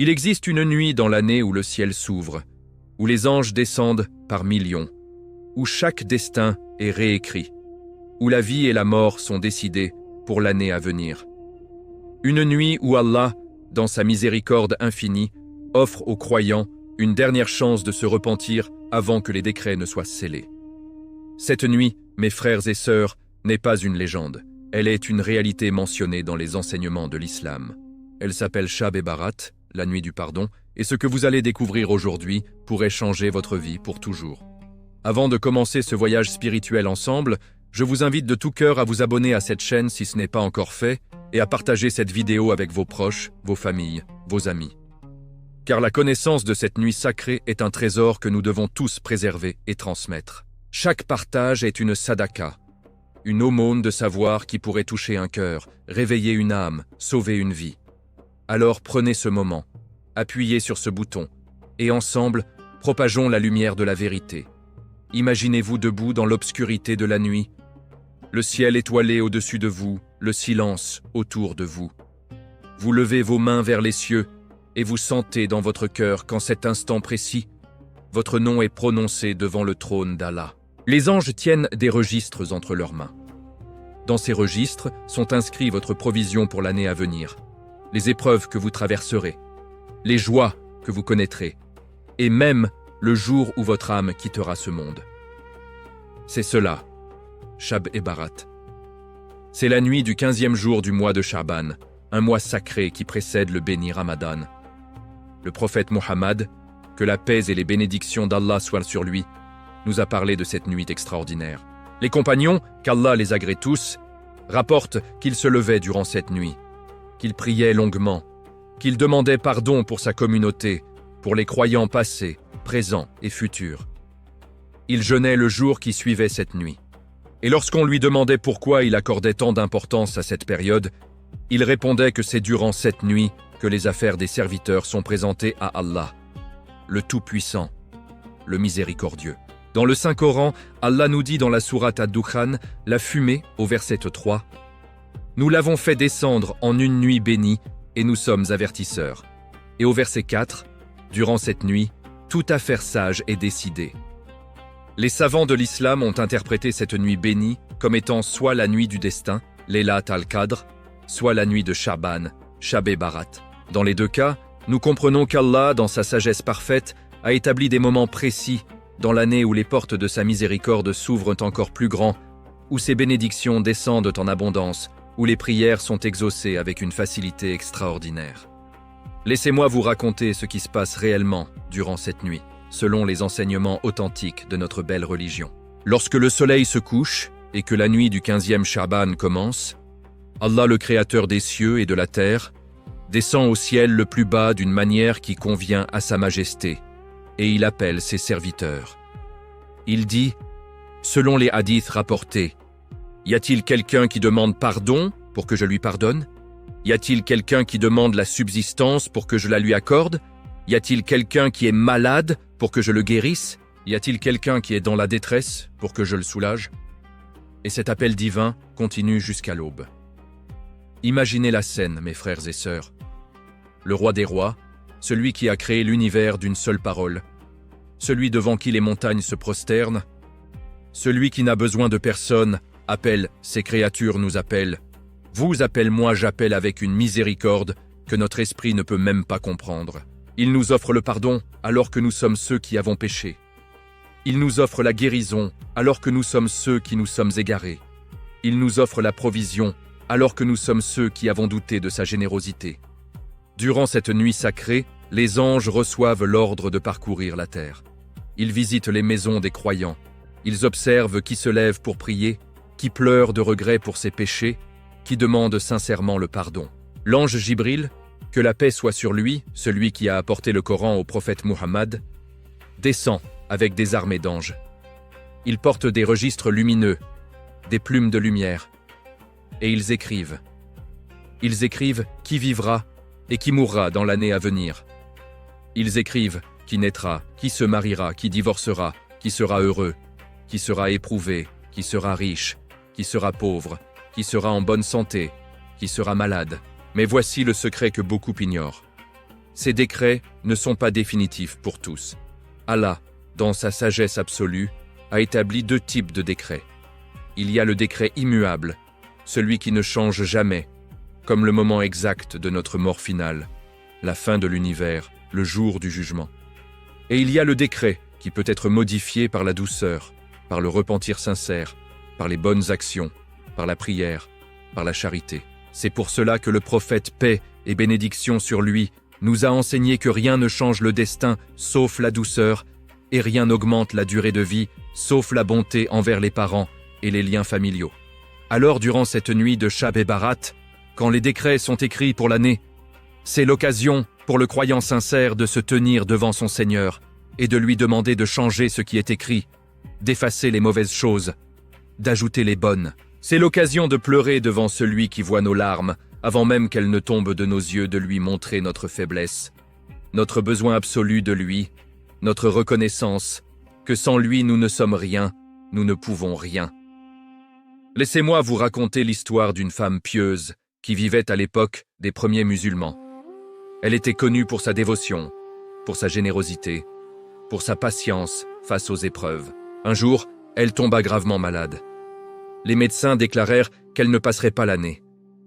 Il existe une nuit dans l'année où le ciel s'ouvre, où les anges descendent par millions, où chaque destin est réécrit, où la vie et la mort sont décidées pour l'année à venir. Une nuit où Allah, dans sa miséricorde infinie, offre aux croyants une dernière chance de se repentir avant que les décrets ne soient scellés. Cette nuit, mes frères et sœurs, n'est pas une légende. Elle est une réalité mentionnée dans les enseignements de l'islam. Elle s'appelle Shab et Barat, la nuit du pardon, et ce que vous allez découvrir aujourd'hui pourrait changer votre vie pour toujours. Avant de commencer ce voyage spirituel ensemble, je vous invite de tout cœur à vous abonner à cette chaîne si ce n'est pas encore fait et à partager cette vidéo avec vos proches, vos familles, vos amis. Car la connaissance de cette nuit sacrée est un trésor que nous devons tous préserver et transmettre. Chaque partage est une sadaka, une aumône de savoir qui pourrait toucher un cœur, réveiller une âme, sauver une vie. Alors prenez ce moment, appuyez sur ce bouton, et ensemble, propageons la lumière de la vérité. Imaginez-vous debout dans l'obscurité de la nuit, le ciel étoilé au-dessus de vous, le silence autour de vous. Vous levez vos mains vers les cieux, et vous sentez dans votre cœur qu'en cet instant précis, votre nom est prononcé devant le trône d'Allah. Les anges tiennent des registres entre leurs mains. Dans ces registres sont inscrits votre provision pour l'année à venir, les épreuves que vous traverserez, les joies que vous connaîtrez, et même le jour où votre âme quittera ce monde. C'est cela, Shab et Barat. C'est la nuit du 15e jour du mois de Sha'ban, un mois sacré qui précède le béni Ramadan. Le prophète Mohammed, que la paix et les bénédictions d'Allah soient sur lui, nous a parlé de cette nuit extraordinaire. Les compagnons, qu'Allah les agrée tous, rapportent qu'ils se levaient durant cette nuit, qu'ils priaient longuement, qu'ils demandaient pardon pour sa communauté, pour les croyants passés, présents et futurs. Il jeûnait le jour qui suivait cette nuit. Et lorsqu'on lui demandait pourquoi il accordait tant d'importance à cette période, il répondait que c'est durant cette nuit que les affaires des serviteurs sont présentées à Allah, le Tout-Puissant, le Miséricordieux. Dans le Saint-Coran, Allah nous dit dans la sourate Ad-Dukhan, la fumée, au verset 3, « Nous l'avons fait descendre en une nuit bénie et nous sommes avertisseurs. » Et au verset 4, « Durant cette nuit, toute affaire sage est décidée. » Les savants de l'islam ont interprété cette nuit bénie comme étant soit la nuit du destin, Laylat al-Qadr, soit la nuit de Sha'ban, Shab et Barat. Dans les deux cas, nous comprenons qu'Allah, dans sa sagesse parfaite, a établi des moments précis dans l'année où les portes de sa miséricorde s'ouvrent encore plus grand, où ses bénédictions descendent en abondance, où les prières sont exaucées avec une facilité extraordinaire. Laissez-moi vous raconter ce qui se passe réellement durant cette nuit, selon les enseignements authentiques de notre belle religion. Lorsque le soleil se couche et que la nuit du 15e Sha'ban commence, Allah le Créateur des cieux et de la terre descend au ciel le plus bas d'une manière qui convient à sa majesté, et il appelle ses serviteurs. Il dit, selon les hadiths rapportés, « Y a-t-il quelqu'un qui demande pardon pour que je lui pardonne? Y a-t-il quelqu'un qui demande la subsistance pour que je la lui accorde? Y a-t-il quelqu'un qui est malade pour que je le guérisse? Y a-t-il quelqu'un qui est dans la détresse pour que je le soulage ?» Et cet appel divin continue jusqu'à l'aube. Imaginez la scène, mes frères et sœurs. Le roi des rois, celui qui a créé l'univers d'une seule parole, celui devant qui les montagnes se prosternent, celui qui n'a besoin de personne, appelle, ses créatures nous appellent. Vous appelle-moi, j'appelle avec une miséricorde que notre esprit ne peut même pas comprendre. Il nous offre le pardon alors que nous sommes ceux qui avons péché. Il nous offre la guérison alors que nous sommes ceux qui nous sommes égarés. Il nous offre la provision alors que nous sommes ceux qui avons douté de sa générosité. Durant cette nuit sacrée, les anges reçoivent l'ordre de parcourir la terre. Ils visitent les maisons des croyants. Ils observent qui se lève pour prier, qui pleure de regret pour ses péchés, qui demande sincèrement le pardon. L'ange Jibril, que la paix soit sur lui, celui qui a apporté le Coran au prophète Muhammad, descend avec des armées d'anges. Ils portent des registres lumineux, des plumes de lumière, et ils écrivent. Ils écrivent qui vivra et qui mourra dans l'année à venir. Ils écrivent qui naîtra, qui se mariera, qui divorcera, qui sera heureux, qui sera éprouvé, qui sera riche, qui sera pauvre, qui sera en bonne santé, qui sera malade. Mais voici le secret que beaucoup ignorent. Ces décrets ne sont pas définitifs pour tous. Allah, dans sa sagesse absolue, a établi 2 types de décrets. Il y a le décret immuable, celui qui ne change jamais, comme le moment exact de notre mort finale, la fin de l'univers, le jour du jugement. Et il y a le décret qui peut être modifié par la douceur, par le repentir sincère, par les bonnes actions, par la prière, par la charité. C'est pour cela que le prophète, paix et bénédiction sur lui, nous a enseigné que rien ne change le destin sauf la douceur, et rien n'augmente la durée de vie sauf la bonté envers les parents et les liens familiaux. Alors durant cette nuit de Shab et Barat, quand les décrets sont écrits pour l'année, c'est l'occasion pour le croyant sincère de se tenir devant son Seigneur et de lui demander de changer ce qui est écrit, d'effacer les mauvaises choses, d'ajouter les bonnes. C'est l'occasion de pleurer devant celui qui voit nos larmes, avant même qu'elles ne tombent de nos yeux, de lui montrer notre faiblesse, notre besoin absolu de lui, notre reconnaissance, que sans lui nous ne sommes rien, nous ne pouvons rien. Laissez-moi vous raconter l'histoire d'une femme pieuse qui vivait à l'époque des premiers musulmans. Elle était connue pour sa dévotion, pour sa générosité, pour sa patience face aux épreuves. Un jour, elle tomba gravement malade. Les médecins déclarèrent qu'elle ne passerait pas l'année.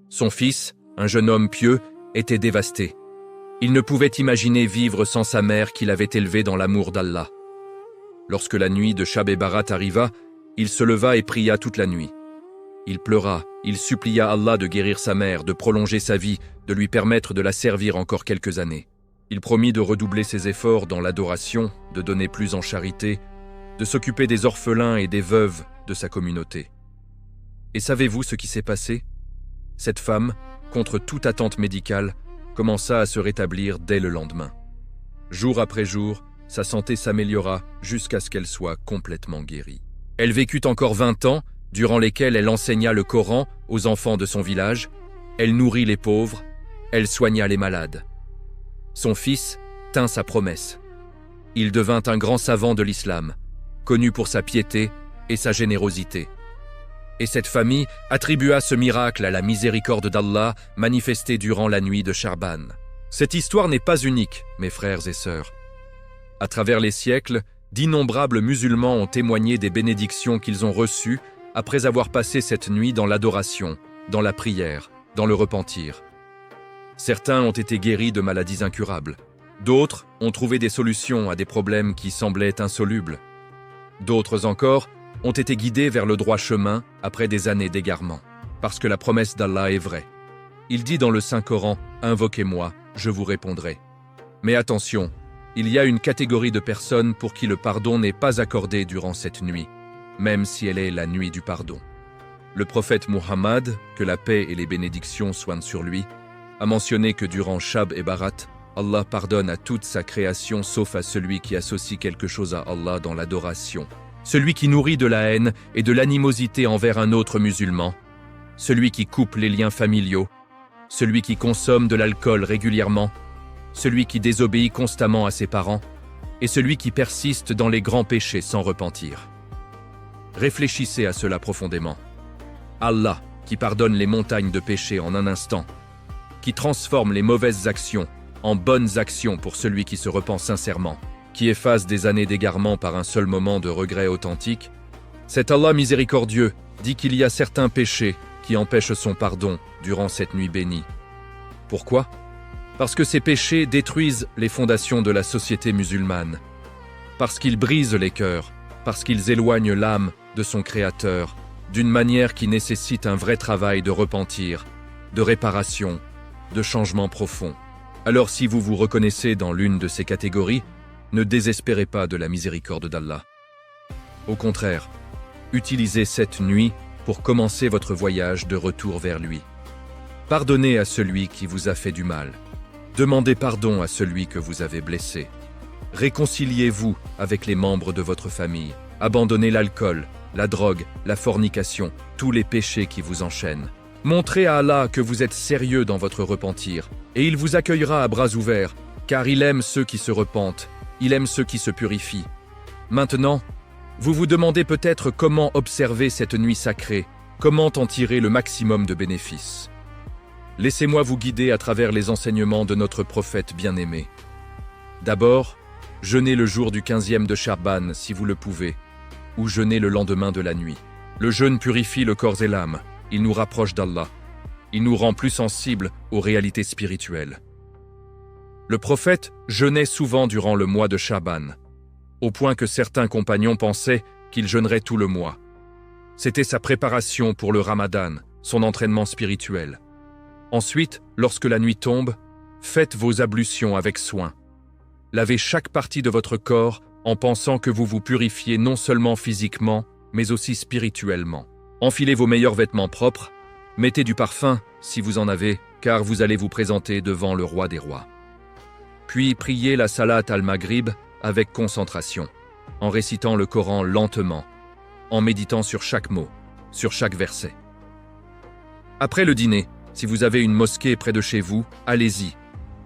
Son fils, un jeune homme pieux, était dévasté. Il ne pouvait imaginer vivre sans sa mère qu'il avait élevée dans l'amour d'Allah. Lorsque la nuit de Shab et Barat arriva, il se leva et pria toute la nuit. Il pleura, il supplia Allah de guérir sa mère, de prolonger sa vie, de lui permettre de la servir encore quelques années. Il promit de redoubler ses efforts dans l'adoration, de donner plus en charité, de s'occuper des orphelins et des veuves de sa communauté. Et savez-vous ce qui s'est passé? Cette femme, contre toute attente médicale, commença à se rétablir dès le lendemain. Jour après jour, sa santé s'améliora jusqu'à ce qu'elle soit complètement guérie. Elle vécut encore 20 ans, durant lesquels elle enseigna le Coran aux enfants de son village, elle nourrit les pauvres, elle soigna les malades. Son fils tint sa promesse. Il devint un grand savant de l'islam, connu pour sa piété et sa générosité. Et cette famille attribua ce miracle à la miséricorde d'Allah manifestée durant la nuit de Charban. Cette histoire n'est pas unique, mes frères et sœurs. À travers les siècles, d'innombrables musulmans ont témoigné des bénédictions qu'ils ont reçues après avoir passé cette nuit dans l'adoration, dans la prière, dans le repentir. Certains ont été guéris de maladies incurables. D'autres ont trouvé des solutions à des problèmes qui semblaient insolubles. D'autres encore ont été guidés vers le droit chemin après des années d'égarement. Parce que la promesse d'Allah est vraie. Il dit dans le Saint-Coran « Invoquez-moi, je vous répondrai ». Mais attention, il y a une catégorie de personnes pour qui le pardon n'est pas accordé durant cette nuit, même si elle est la nuit du pardon. Le prophète Muhammad, que la paix et les bénédictions soient sur lui, a mentionné que durant Shab et Barat, Allah pardonne à toute sa création sauf à celui qui associe quelque chose à Allah dans l'adoration, celui qui nourrit de la haine et de l'animosité envers un autre musulman, celui qui coupe les liens familiaux, celui qui consomme de l'alcool régulièrement, celui qui désobéit constamment à ses parents, et celui qui persiste dans les grands péchés sans repentir. Réfléchissez à cela profondément. Allah, qui pardonne les montagnes de péchés en un instant, qui transforme les mauvaises actions en bonnes actions pour celui qui se repent sincèrement, qui efface des années d'égarement par un seul moment de regret authentique, cet Allah miséricordieux dit qu'il y a certains péchés qui empêchent son pardon durant cette nuit bénie. Pourquoi? Parce que ces péchés détruisent les fondations de la société musulmane, parce qu'ils brisent les cœurs, parce qu'ils éloignent l'âme de son Créateur, d'une manière qui nécessite un vrai travail de repentir, de réparation, de changement profond. Alors si vous vous reconnaissez dans l'une de ces catégories, ne désespérez pas de la miséricorde d'Allah. Au contraire, utilisez cette nuit pour commencer votre voyage de retour vers lui. Pardonnez à celui qui vous a fait du mal. Demandez pardon à celui que vous avez blessé. Réconciliez-vous avec les membres de votre famille. Abandonnez l'alcool, la drogue, la fornication, tous les péchés qui vous enchaînent. Montrez à Allah que vous êtes sérieux dans votre repentir, et il vous accueillera à bras ouverts, car il aime ceux qui se repentent, il aime ceux qui se purifient. Maintenant, vous vous demandez peut-être comment observer cette nuit sacrée, comment en tirer le maximum de bénéfices. Laissez-moi vous guider à travers les enseignements de notre prophète bien-aimé. D'abord, jeûnez le jour du 15e de Shaban si vous le pouvez, ou jeûnez le lendemain de la nuit. Le jeûne purifie le corps et l'âme, il nous rapproche d'Allah, il nous rend plus sensibles aux réalités spirituelles. Le prophète jeûnait souvent durant le mois de Shaban, au point que certains compagnons pensaient qu'il jeûnerait tout le mois. C'était sa préparation pour le Ramadan, son entraînement spirituel. Ensuite, lorsque la nuit tombe, faites vos ablutions avec soin. Lavez chaque partie de votre corps en pensant que vous vous purifiez non seulement physiquement, mais aussi spirituellement. Enfilez vos meilleurs vêtements propres, mettez du parfum si vous en avez, car vous allez vous présenter devant le roi des rois. Puis priez la salat al-Maghrib avec concentration, en récitant le Coran lentement, en méditant sur chaque mot, sur chaque verset. Après le dîner, si vous avez une mosquée près de chez vous, allez-y.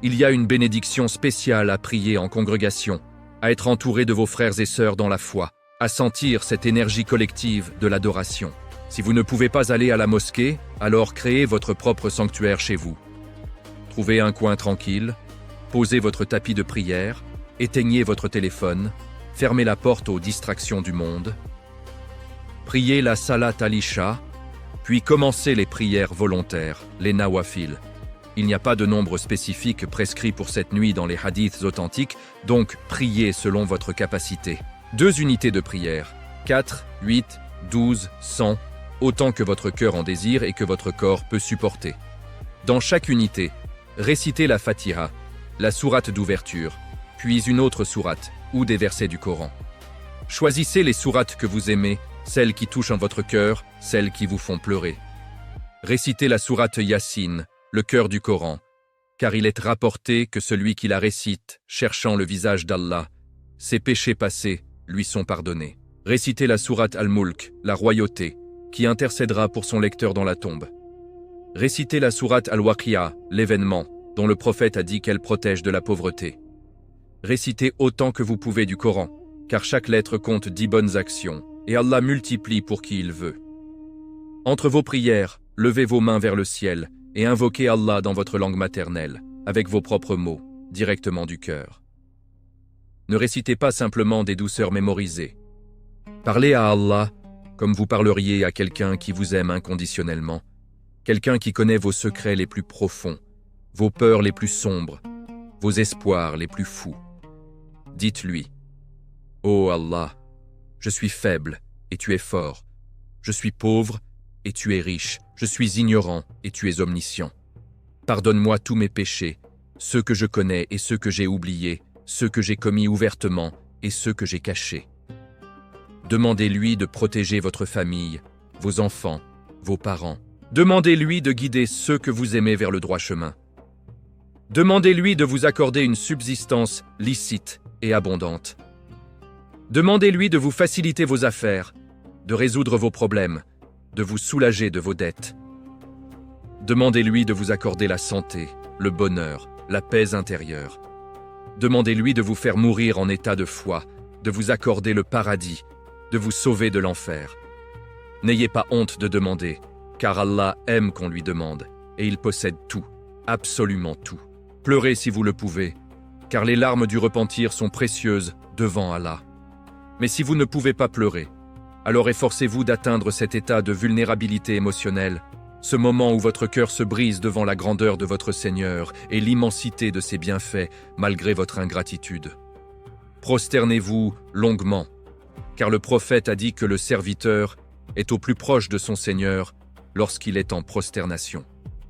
Il y a une bénédiction spéciale à prier en congrégation, à être entouré de vos frères et sœurs dans la foi, à sentir cette énergie collective de l'adoration. Si vous ne pouvez pas aller à la mosquée, alors créez votre propre sanctuaire chez vous. Trouvez un coin tranquille, posez votre tapis de prière, éteignez votre téléphone, fermez la porte aux distractions du monde, priez la salat al-Isha, puis commencez les prières volontaires, les nawafil. Il n'y a pas de nombre spécifique prescrit pour cette nuit dans les hadiths authentiques, donc priez selon votre capacité. 2 unités de prière, 4, 8, 12, 100, autant que votre cœur en désire et que votre corps peut supporter. Dans chaque unité, récitez la Fatiha, la sourate d'ouverture, puis une autre sourate ou des versets du Coran. Choisissez les sourates que vous aimez, celles qui touchent en votre cœur, celles qui vous font pleurer. Récitez la sourate Yassine, le cœur du Coran, car il est rapporté que celui qui la récite, cherchant le visage d'Allah, ses péchés passés lui sont pardonnés. Récitez la sourate Al-Mulk, la royauté, qui intercédera pour son lecteur dans la tombe. Récitez la sourate Al-Waqi'a, l'événement, dont le prophète a dit qu'elle protège de la pauvreté. Récitez autant que vous pouvez du Coran, car chaque lettre compte 10 bonnes actions, et Allah multiplie pour qui il veut. Entre vos prières, levez vos mains vers le ciel et invoquez Allah dans votre langue maternelle, avec vos propres mots, directement du cœur. Ne récitez pas simplement des douceurs mémorisées. Parlez à Allah comme vous parleriez à quelqu'un qui vous aime inconditionnellement, quelqu'un qui connaît vos secrets les plus profonds, vos peurs les plus sombres, vos espoirs les plus fous. Dites-lui, « Ô Allah, je suis faible et tu es fort. Je suis pauvre et tu es riche. Je suis ignorant et tu es omniscient. Pardonne-moi tous mes péchés, ceux que je connais et ceux que j'ai oubliés, ceux que j'ai commis ouvertement et ceux que j'ai cachés. Demandez-lui de protéger votre famille, vos enfants, vos parents. Demandez-lui de guider ceux que vous aimez vers le droit chemin. Demandez-lui de vous accorder une subsistance licite et abondante. Demandez-lui de vous faciliter vos affaires, de résoudre vos problèmes, de vous soulager de vos dettes. Demandez-lui de vous accorder la santé, le bonheur, la paix intérieure. Demandez-lui de vous faire mourir en état de foi, de vous accorder le paradis, de vous sauver de l'enfer. N'ayez pas honte de demander, car Allah aime qu'on lui demande, et il possède tout, absolument tout. Pleurez si vous le pouvez, car les larmes du repentir sont précieuses devant Allah. Mais si vous ne pouvez pas pleurer, alors efforcez-vous d'atteindre cet état de vulnérabilité émotionnelle, ce moment où votre cœur se brise devant la grandeur de votre Seigneur et l'immensité de ses bienfaits malgré votre ingratitude. Prosternez-vous longuement, car le prophète a dit que le serviteur est au plus proche de son Seigneur lorsqu'il est en prosternation.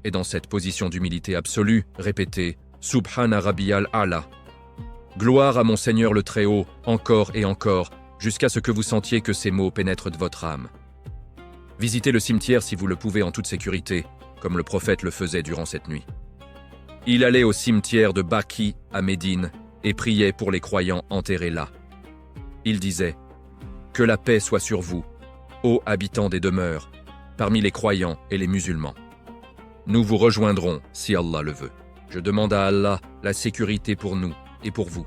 Et dans cette position d'humilité absolue, répétez « Subhana Rabbiyal A'la ». Gloire à mon Seigneur le Très-Haut, encore et encore, jusqu'à ce que vous sentiez que ces mots pénètrent de votre âme. Visitez le cimetière si vous le pouvez en toute sécurité, comme le prophète le faisait durant cette nuit. Il allait au cimetière de Baqi à Médine et priait pour les croyants enterrés là. Il disait « Que la paix soit sur vous, ô habitants des demeures, parmi les croyants et les musulmans. Nous vous rejoindrons si Allah le veut. Je demande à Allah la sécurité pour nous et pour vous.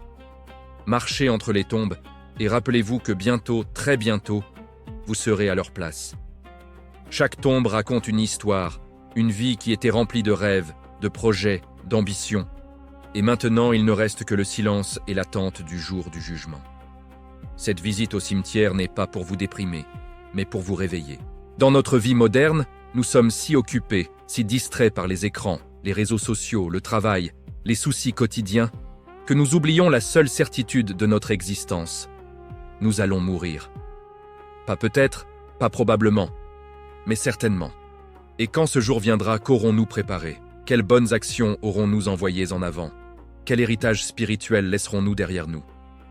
Marchez entre les tombes et rappelez-vous que bientôt, très bientôt, vous serez à leur place. Chaque tombe raconte une histoire une vie qui était remplie de rêves, de projets, d'ambitions. Et maintenant, il ne reste que le silence et l'attente du jour du jugement. Cette visite au cimetière n'est pas pour vous déprimer, mais pour vous réveiller. Dans notre vie moderne, nous sommes si occupés, si distraits par les écrans, les réseaux sociaux, le travail, les soucis quotidiens, que nous oublions la seule certitude de notre existence. Nous allons mourir. Pas peut-être, pas probablement, mais certainement. Et quand ce jour viendra, qu'aurons-nous préparé? Quelles bonnes actions aurons-nous envoyées en avant? Quel héritage spirituel laisserons-nous derrière nous?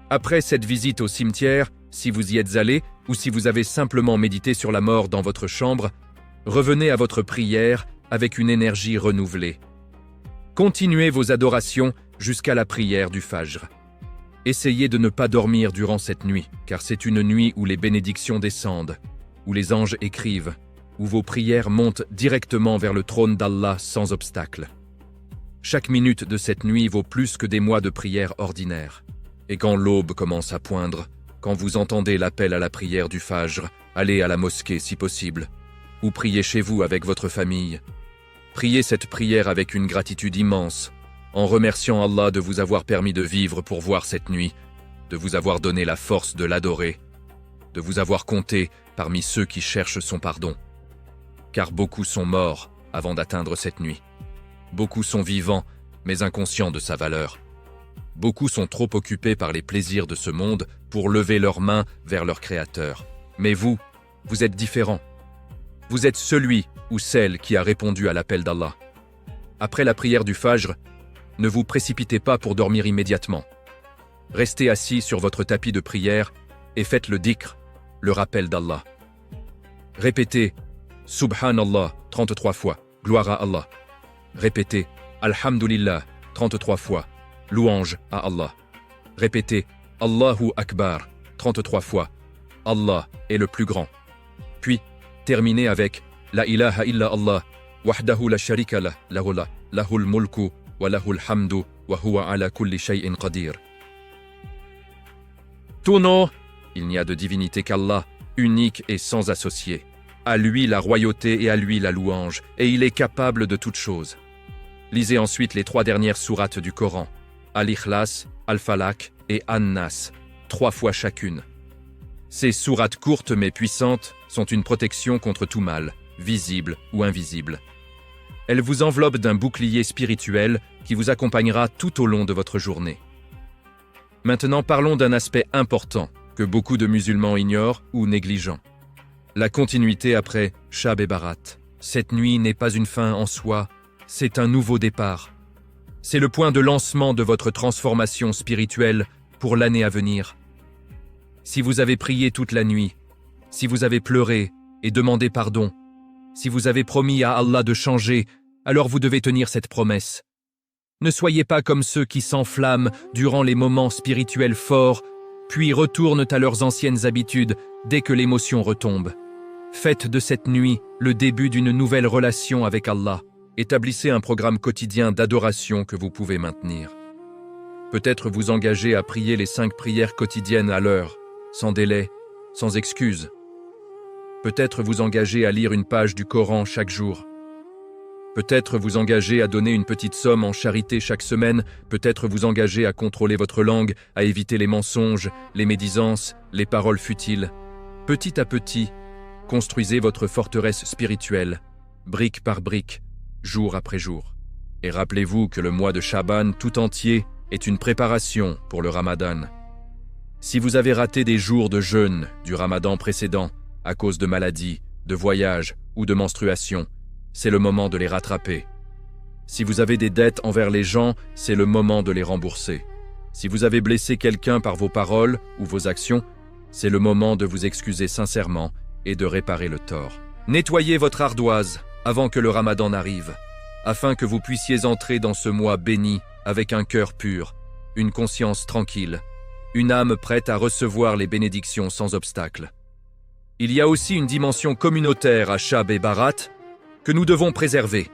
Après cette visite au cimetière, si vous y êtes allé ou si vous avez simplement médité sur la mort dans votre chambre, revenez à votre prière avec une énergie renouvelée. Continuez vos adorations jusqu'à la prière du Fajr. Essayez de ne pas dormir durant cette nuit, car c'est une nuit où les bénédictions descendent, où les anges écrivent, où vos prières montent directement vers le trône d'Allah sans obstacle. Chaque minute de cette nuit vaut plus que des mois de prière ordinaires. Et quand l'aube commence à poindre, quand vous entendez l'appel à la prière du Fajr, allez à la mosquée si possible, ou priez chez vous avec votre famille. Priez cette prière avec une gratitude immense, en remerciant Allah de vous avoir permis de vivre pour voir cette nuit, de vous avoir donné la force de l'adorer, de vous avoir compté parmi ceux qui cherchent son pardon. Car beaucoup sont morts avant d'atteindre cette nuit. Beaucoup sont vivants, mais inconscients de sa valeur. Beaucoup sont trop occupés par les plaisirs de ce monde pour lever leurs mains vers leur Créateur. Mais vous êtes différent. Vous êtes celui ou celle qui a répondu à l'appel d'Allah. Après la prière du Fajr, ne vous précipitez pas pour dormir immédiatement. Restez assis sur votre tapis de prière et faites le dhikr, le rappel d'Allah. Répétez « Subhanallah » 33 fois, gloire à Allah. Répétez « Alhamdulillah » 33 fois, louange à Allah. Répétez « Allahu Akbar » 33 fois, Allah est le plus grand. Puis, terminez avec « La ilaha illa Allah, wahdahu la sharika lah, lahul mulku wa lahul hamdu wa huwa ala kulli shay'in qadir » Tout nom, il n'y a de divinité qu'Allah, unique et sans associé. À lui la royauté et à lui la louange, et il est capable de toutes choses. Lisez ensuite les 3 dernières sourates du Coran, Al-Ikhlas, Al-Falaq et An-Nas, 3 fois chacune. Ces sourates courtes mais puissantes sont une protection contre tout mal, visible ou invisible. Elles vous enveloppent d'un bouclier spirituel qui vous accompagnera tout au long de votre journée. Maintenant parlons d'un aspect important que beaucoup de musulmans ignorent ou négligent. La continuité après Shab et Barat. Cette nuit n'est pas une fin en soi, c'est un nouveau départ. C'est le point de lancement de votre transformation spirituelle pour l'année à venir. Si vous avez prié toute la nuit, si vous avez pleuré et demandé pardon, si vous avez promis à Allah de changer, alors vous devez tenir cette promesse. Ne soyez pas comme ceux qui s'enflamment durant les moments spirituels forts, puis retournent à leurs anciennes habitudes dès que l'émotion retombe. Faites de cette nuit le début d'une nouvelle relation avec Allah. Établissez un programme quotidien d'adoration que vous pouvez maintenir. Peut-être vous engager à prier les 5 prières quotidiennes à l'heure, sans délai, sans excuse. Peut-être vous engager à lire une page du Coran chaque jour. Peut-être vous engager à donner une petite somme en charité chaque semaine, peut-être vous engager à contrôler votre langue, à éviter les mensonges, les médisances, les paroles futiles. Petit à petit, construisez votre forteresse spirituelle, brique par brique, jour après jour. Et rappelez-vous que le mois de Chaban tout entier est une préparation pour le Ramadan. Si vous avez raté des jours de jeûne du Ramadan précédent à cause de maladies, de voyages ou de menstruation, c'est le moment de les rattraper. Si vous avez des dettes envers les gens, c'est le moment de les rembourser. Si vous avez blessé quelqu'un par vos paroles ou vos actions, c'est le moment de vous excuser sincèrement et de réparer le tort. Nettoyez votre ardoise avant que le Ramadan n'arrive, afin que vous puissiez entrer dans ce mois béni avec un cœur pur, une conscience tranquille, une âme prête à recevoir les bénédictions sans obstacle. Il y a aussi une dimension communautaire à Shab et Barat que nous devons préserver.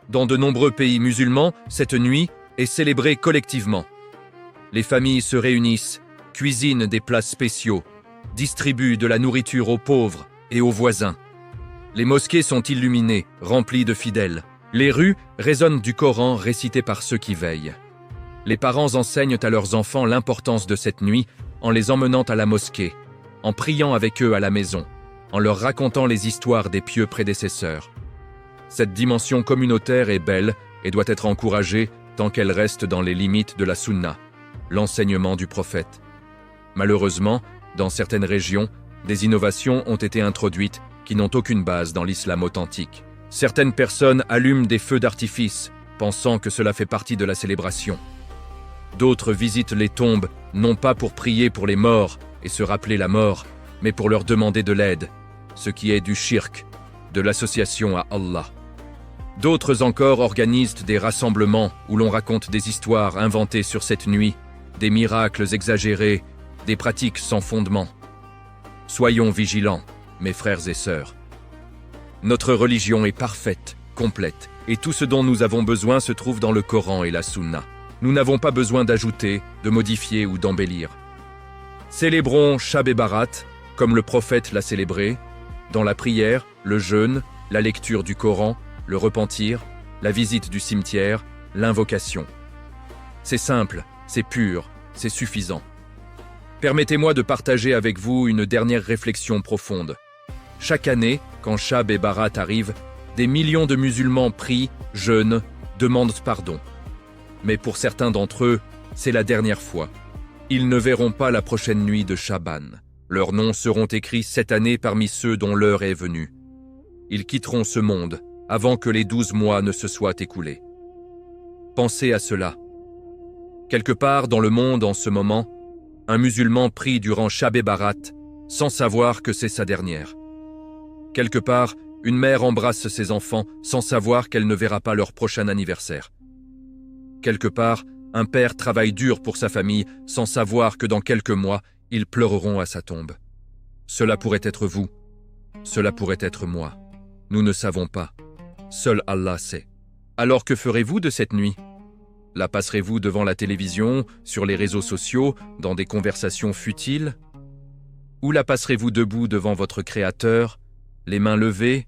Dans de nombreux pays musulmans, cette nuit est célébrée collectivement. Les familles se réunissent, cuisinent des plats spéciaux, distribuent de la nourriture aux pauvres et aux voisins. Les mosquées sont illuminées, remplies de fidèles. Les rues résonnent du Coran récité par ceux qui veillent. Les parents enseignent à leurs enfants l'importance de cette nuit en les emmenant à la mosquée, en priant avec eux à la maison, en leur racontant les histoires des pieux prédécesseurs. Cette dimension communautaire est belle et doit être encouragée tant qu'elle reste dans les limites de la sunna, l'enseignement du prophète. Malheureusement, dans certaines régions, des innovations ont été introduites qui n'ont aucune base dans l'islam authentique. Certaines personnes allument des feux d'artifice, pensant que cela fait partie de la célébration. D'autres visitent les tombes, non pas pour prier pour les morts et se rappeler la mort, mais pour leur demander de l'aide, ce qui est du shirk, de l'association à Allah. D'autres encore organisent des rassemblements où l'on raconte des histoires inventées sur cette nuit, des miracles exagérés, des pratiques sans fondement. Soyons vigilants, mes frères et sœurs. Notre religion est parfaite, complète, et tout ce dont nous avons besoin se trouve dans le Coran et la Sunna. Nous n'avons pas besoin d'ajouter, de modifier ou d'embellir. Célébrons Shab et Barat, comme le prophète l'a célébré, dans la prière, le jeûne, la lecture du Coran, le repentir, la visite du cimetière, l'invocation. C'est simple, c'est pur, c'est suffisant. Permettez-moi de partager avec vous une dernière réflexion profonde. Chaque année, quand Shab et Barat arrivent, des millions de musulmans prient, jeûnent, demandent pardon. Mais pour certains d'entre eux, c'est la dernière fois. Ils ne verront pas la prochaine nuit de Chaban. Leurs noms seront écrits cette année parmi ceux dont l'heure est venue. Ils quitteront ce monde avant que les 12 mois ne se soient écoulés. Pensez à cela. Quelque part dans le monde en ce moment, un musulman prie durant Shab et Barat sans savoir que c'est sa dernière. Quelque part, une mère embrasse ses enfants sans savoir qu'elle ne verra pas leur prochain anniversaire. Quelque part, un père travaille dur pour sa famille sans savoir que dans quelques mois, ils pleureront à sa tombe. Cela pourrait être vous. Cela pourrait être moi. Nous ne savons pas. Seul Allah sait. Alors que ferez-vous de cette nuit ? La passerez-vous devant la télévision, sur les réseaux sociaux, dans des conversations futiles ? Ou la passerez-vous debout devant votre Créateur, les mains levées,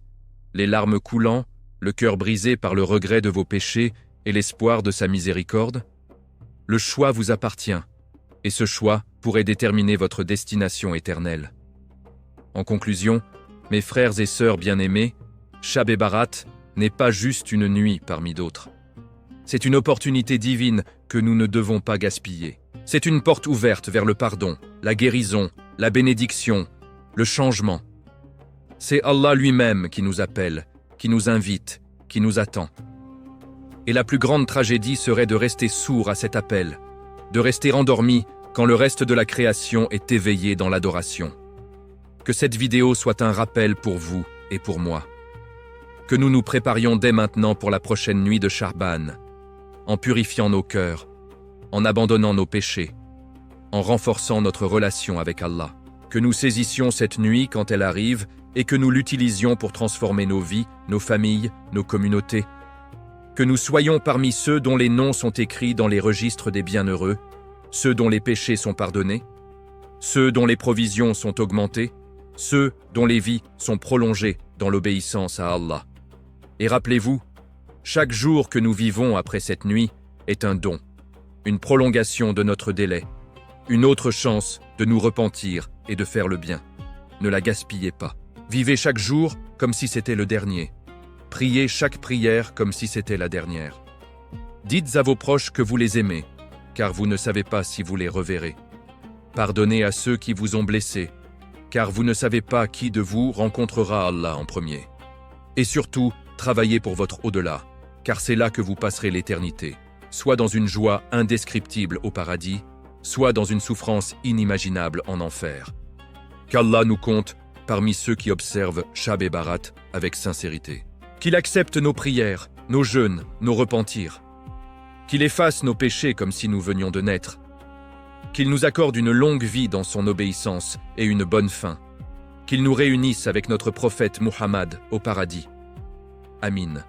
les larmes coulant, le cœur brisé par le regret de vos péchés et l'espoir de sa miséricorde ? Le choix vous appartient, et ce choix pourrait déterminer votre destination éternelle. En conclusion, mes frères et sœurs bien-aimés, Shab et Barat n'est pas juste une nuit parmi d'autres. C'est une opportunité divine que nous ne devons pas gaspiller. C'est une porte ouverte vers le pardon, la guérison, la bénédiction, le changement. C'est Allah lui-même qui nous appelle, qui nous invite, qui nous attend. Et la plus grande tragédie serait de rester sourd à cet appel, de rester endormi quand le reste de la création est éveillé dans l'adoration. Que cette vidéo soit un rappel pour vous et pour moi. Que nous nous préparions dès maintenant pour la prochaine nuit de Chaban, en purifiant nos cœurs, en abandonnant nos péchés, en renforçant notre relation avec Allah. Que nous saisissions cette nuit quand elle arrive et que nous l'utilisions pour transformer nos vies, nos familles, nos communautés. Que nous soyons parmi ceux dont les noms sont écrits dans les registres des bienheureux, ceux dont les péchés sont pardonnés, ceux dont les provisions sont augmentées, ceux dont les vies sont prolongées dans l'obéissance à Allah. Et rappelez-vous, chaque jour que nous vivons après cette nuit est un don, une prolongation de notre délai, une autre chance de nous repentir et de faire le bien. Ne la gaspillez pas. Vivez chaque jour comme si c'était le dernier. Priez chaque prière comme si c'était la dernière. Dites à vos proches que vous les aimez, car vous ne savez pas si vous les reverrez. Pardonnez à ceux qui vous ont blessés, car vous ne savez pas qui de vous rencontrera Allah en premier. Et surtout, travaillez pour votre au-delà, car c'est là que vous passerez l'éternité, soit dans une joie indescriptible au paradis, soit dans une souffrance inimaginable en enfer. Qu'Allah nous compte parmi ceux qui observent Shab et Barat avec sincérité. Qu'il accepte nos prières, nos jeûnes, nos repentirs. Qu'il efface nos péchés comme si nous venions de naître. Qu'il nous accorde une longue vie dans son obéissance et une bonne fin. Qu'il nous réunisse avec notre prophète Muhammad au paradis. Amin.